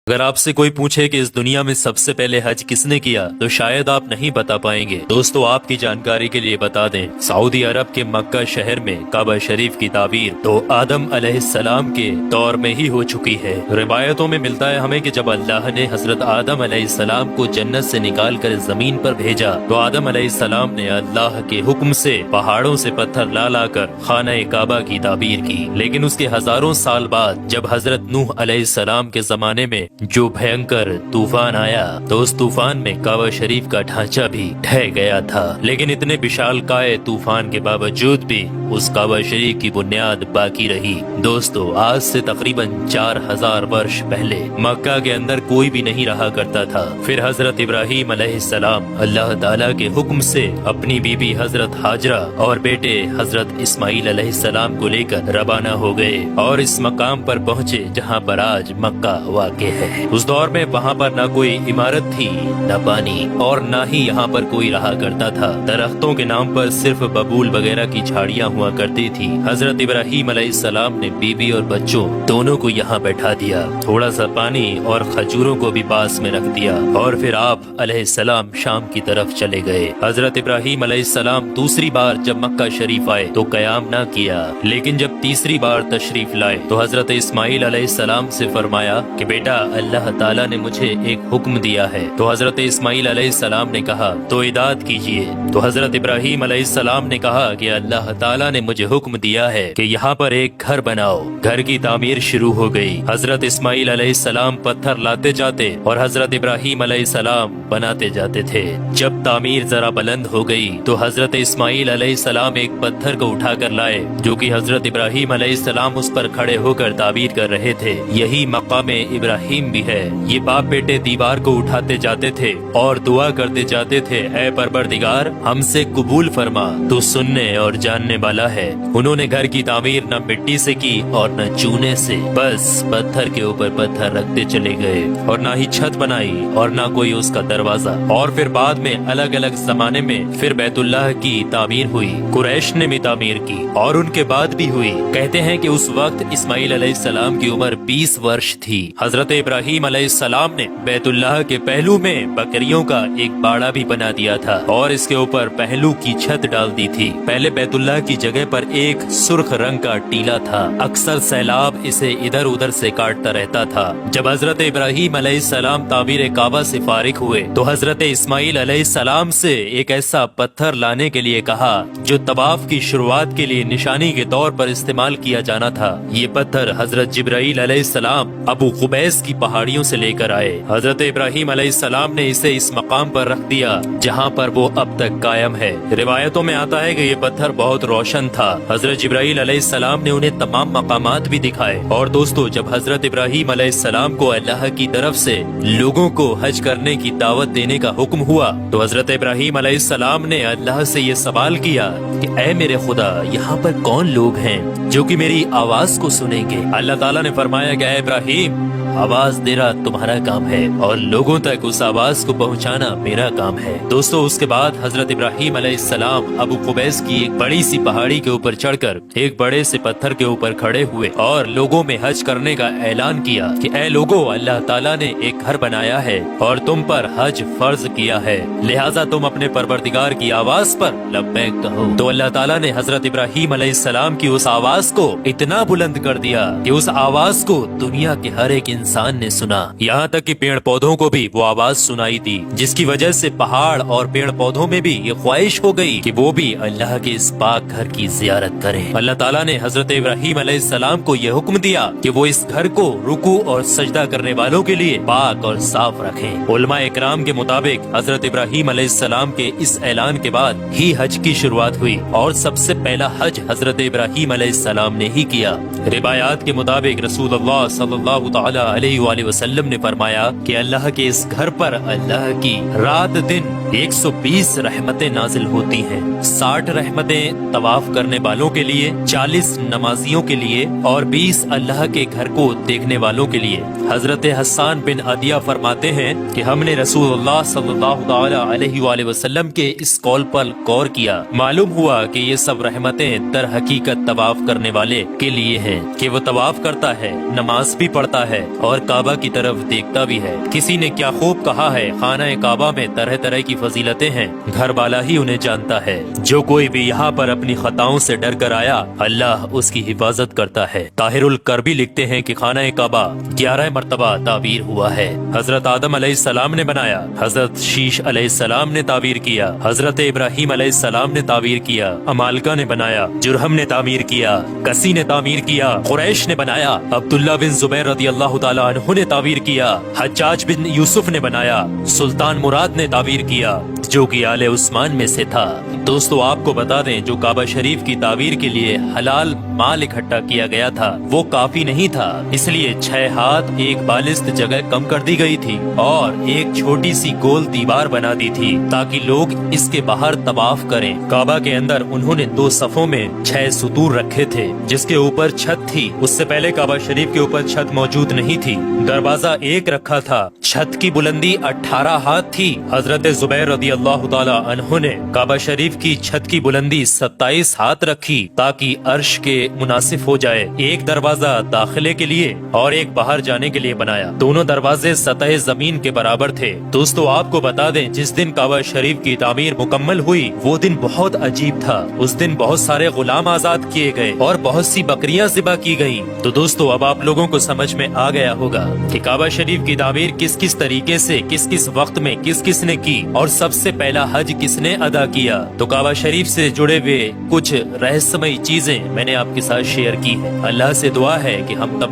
अगर आपसे कोई पूछे कि इस दुनिया में सबसे पहले हज किसने किया तो शायद आप नहीं बता पाएंगे। दोस्तों, आपकी जानकारी के लिए बता दें, सऊदी अरब के मक्का शहर में काबा शरीफ की ताबीर तो आदम अलैहिस्सलाम के दौर में ही हो चुकी है। रिवायतों में मिलता है हमें कि जब अल्लाह ने हजरत आदम अलैहिस्सलाम को जन्नत से निकाल कर जमीन पर भेजा तो आदम अलैहिस्सलाम ने अल्लाह के हुक्म से पहाड़ों से पत्थर ला लाकर खाना काबा की ताबीर की। लेकिन उसके हजारों साल बाद जब हजरत नूह अलैहिस्सलाम के जमाने में जो भयंकर तूफान आया तो उस तूफान में काबा शरीफ का ढांचा भी ढह गया था। लेकिन इतने विशालकाय तूफान के बावजूद भी उस काबा शरीफ की बुनियाद बाकी रही। दोस्तों, आज से तकरीबन 4000 वर्ष पहले मक्का के अंदर कोई भी नहीं रहा करता था। फिर हजरत इब्राहीम अलैहिस्सलाम अल्लाह ताला के हुक्म से अपनी बीबी हजरत हाजरा और बेटे हजरत इस्माइल अलैहिस्सलाम को लेकर रवाना हो गए और इस मकाम पर पहुँचे जहाँ पर आज मक्का वाक़ है। उस दौर में वहाँ पर न कोई इमारत थी, न पानी और न ही यहाँ पर कोई रहा करता था। दरख्तों के नाम पर सिर्फ बबूल वगैरह की झाड़ियाँ हुआ करती थी। हजरत इब्राहीम अलैहिस्सलाम ने बीबी और बच्चों दोनों को यहाँ बैठा दिया, थोड़ा सा पानी और खजूरों को भी पास में रख दिया और फिर आप अलैहिस्सलाम शाम की तरफ चले गए। हजरत इब्राहीम अलैहिस्सलाम दूसरी बार जब मक्का शरीफ आए तो कयाम न किया, लेकिन जब तीसरी बार तशरीफ लाए तो हजरत इस्माइल अलैहिस्सलाम से फरमाया कि बेटा, अल्लाह ताला ने मुझे एक हुक्म दिया है। तो हजरत इस्माइल अलैहिस्सलाम ने कहा तो इदात कीजिए। तो हजरत इब्राहीम अलैहिस्सलाम ने कहा कि अल्लाह ताला ने मुझे हुक्म दिया है कि यहाँ पर एक घर बनाओ। घर की तामीर शुरू हो गई। हजरत इस्माइल अलैहिस्सलाम पत्थर लाते जाते और हजरत इब्राहीम अलैहिस्सलाम बनाते जाते थे। जब तामीर जरा बुलंद हो गई तो हजरत इस्माइल अलैहिस्सलाम एक पत्थर को उठा कर लाए जो कि हजरत इब्राहीम अलैहिस्सलाम उस पर खड़े होकर ताबीर कर रहे थे। यही मकाम इब्राहीम भी है। ये बाप बेटे दीवार को उठाते जाते थे और दुआ करते जाते थे, ऐ परवरदिगार, हमसे कबूल फरमा, तू सुनने और जानने वाला है। उन्होंने घर की तामीर न मिट्टी से की और न चूने से, बस पत्थर के ऊपर पत्थर रखते चले गए और न ही छत बनाई और न कोई उसका दरवाजा। और फिर बाद में अलग अलग जमाने में फिर बैतुल्लाह की तामीर हुई, कुरैश ने भी तामीर की और उनके बाद भी हुई। कहते हैं कि उस वक्त इस्माइल अलैहिस्सलाम की उम्र 20 वर्ष थी। हजरत इब्राहीम अलैहिस्सलाम ने बैतुल्लाह के पहलू में बकरियों का एक बाड़ा भी बना दिया था और इसके ऊपर पहलू की छत डाल दी थी। पहले बैतुल्लाह की जगह पर एक सुर्ख रंग का टीला था। अक्सर सैलाब इसे इधर उधर से काटता रहता था। जब हजरत इब्राहीम अलैहिस्सलाम तामीर काबा से फारिग हुए तो हजरत इस्माइल अलैहिस्सलाम से एक ऐसा पत्थर लाने के लिए कहा जो तवाफ की शुरुआत के लिए निशानी के तौर पर इस्तेमाल किया जाना था। ये पत्थर हजरत जिब्राईल अलैहिस्सलाम अबू कुबैस की पहाड़ियों से लेकर आए। हजरत इब्राहीम अलैहिस्सलाम ने इसे इस मकाम पर रख दिया जहाँ पर वो अब तक कायम है। रिवायतों में आता है कि ये पत्थर बहुत रोशन था। हजरत जिब्राईल अलैहिस्सलाम ने उन्हें तमाम मकामात भी दिखाए। और दोस्तों, जब हजरत इब्राहीम अलैहिस्सलाम को अल्लाह की तरफ से लोगों को हज करने की दावत देने का हुक्म हुआ तो हजरत इब्राहीम अलैहिस्सलाम ने अल्लाह से ये सवाल किया कि ऐ मेरे खुदा, यहाँ पर कौन लोग हैं जो कि मेरी आवाज को सुनेंगे। अल्लाह ताला ने फरमाया कि ऐ इब्राहीम, आवाज देना तुम्हारा काम है और लोगों तक उस आवाज को पहुंचाना मेरा काम है। दोस्तों, उसके बाद हजरत इब्राहीम अलैहिस्सलाम अबू कुबैस की एक बड़ी सी पहाड़ी के ऊपर चढ़कर एक बड़े से पत्थर के ऊपर खड़े हुए और लोगों में हज करने का ऐलान किया कि ऐ लोगों, अल्लाह ताला ने एक घर बनाया है और तुम पर हज फर्ज किया है, लिहाजा तुम अपने परवरदिगार की आवाज पर लब्बैक कहो। तो अल्लाह ताला ने हजरत इब्राहीम अलैहिस्सलाम की उस आवाज को इतना बुलंद कर दिया कि उस आवाज को दुनिया के हर एक इंसान ने सुना। यहाँ तक कि पेड़ पौधों को भी वो आवाज सुनाई दी, जिसकी वजह से पहाड़ और पेड़ पौधों में भी ये ख्वाहिश हो गई कि वो भी अल्लाह के इस पाक घर की जियारत करें। अल्लाह ताला ने हजरत इब्राहीम अलैहिस्सलाम को ये हुक्म दिया कि वो इस घर को रुकू और सजदा करने वालों के लिए पाक और साफ रखें। उलमा इकराम के मुताबिक हजरत इब्राहीम अलैहिस्सलाम के इस ऐलान के बाद ही हज की शुरुआत हुई और सबसे पहला हज हजरत इब्राहीम अलैहिस्सलाम ने ही किया। रिवायात के मुताबिक रसूलुल्लाह सल्लल्लाहु तआला अलैहि वसल्लम ने फरमाया कि अल्लाह के इस घर पर अल्लाह की रात दिन 120 रहमतें नाजिल होती हैं। 60 रहमतें तवाफ करने वालों के लिए, 40 नमाजियों के लिए और 20 अल्लाह के घर को देखने वालों के लिए। हजरत हसन बिन अदिया फरमाते हैं कि हमने रसूलुल्लाह सल्लल्लाहु तआला अलैहि वसल्लम के इस कौल पर गौर किया। मालूम हुआ कि ये सब रहमतें दर हकीकत तवाफ करने वाले के लिए हैं कि वो तवाफ करता है, नमाज भी पढ़ता है اور کعبہ کی طرف دیکھتا بھی ہے۔ کسی نے کیا خوب کہا ہے، خانہ کعبہ میں طرح طرح کی فضیلتیں ہیں، گھر والا ہی انہیں جانتا ہے۔ جو کوئی بھی یہاں پر اپنی خطاؤں سے ڈر کر آیا، اللہ اس کی حفاظت کرتا ہے۔ طاہر الکربی لکھتے ہیں کہ خانہ کعبہ 11 مرتبہ تعبیر ہوا ہے۔ حضرت آدم علیہ السلام نے بنایا، حضرت شیش علیہ السلام نے تعبیر کیا، حضرت ابراہیم علیہ السلام نے تعبیر کیا، امالکہ نے بنایا، جرہم نے تعمیر کیا، کسی نے تعمیر کیا، قریش نے بنایا، عبداللہ بن زبیر رضی اللہ تعالی عنہ نے تعبیر کیا، حجاج بن یوسف نے بنایا، سلطان مراد نے تعبیر کیا جو کہ آل عثمان میں سے تھا۔ دوستو آپ کو بتا دیں، جو کعبہ شریف کی تعبیر کے لیے حلال مال اکٹھا کیا گیا تھا وہ کافی نہیں تھا، اس لیے 6 ہاتھ ایک بالست جگہ کم کر دی گئی تھی اور ایک چھوٹی سی گول دیوار بنا دی تھی تاکہ لوگ اس کے باہر طواف کریں۔ کعبہ کے اندر انہوں نے 2 صفوں میں 6 ستور رکھے تھے جس کے اوپر چھت تھی۔ اس سے پہلے کعبہ شریف کے اوپر چھت موجود نہیں تھی۔ دروازہ ایک رکھا تھا، چھت کی بلندی 18 ہاتھ تھی۔ حضرت زبیر رضی اللہ تعالی عنہ نے کعبہ شریف کی چھت کی بلندی 27 ہاتھ رکھی تاکہ عرش کے مناسب ہو جائے۔ ایک دروازہ داخلے کے لیے اور ایک باہر جانے کے لیے بنایا، دونوں دروازے سطح زمین کے برابر تھے۔ دوستو آپ کو بتا دیں، جس دن کعبہ شریف کی تعمیر مکمل ہوئی وہ دن بہت عجیب تھا۔ اس دن بہت سارے غلام آزاد کیے گئے اور بہت سی بکریاں ذبح کی گئیں۔ تو دوستو اب آپ لوگوں کو سمجھ میں آ گیا ہوگا کہ کعبہ شریف کی تعمیر کس کس طریقے سے، کس کس وقت میں کس کس نے کی اور سب سے پہلا حج کس نے ادا کیا۔ تو کعبہ شریف سے جڑے ہوئے کچھ رہسیمئی چیزیں میں نے آپ کے ساتھ شیئر کی ہیں۔ اللہ سے دعا ہے کہ ہم تمام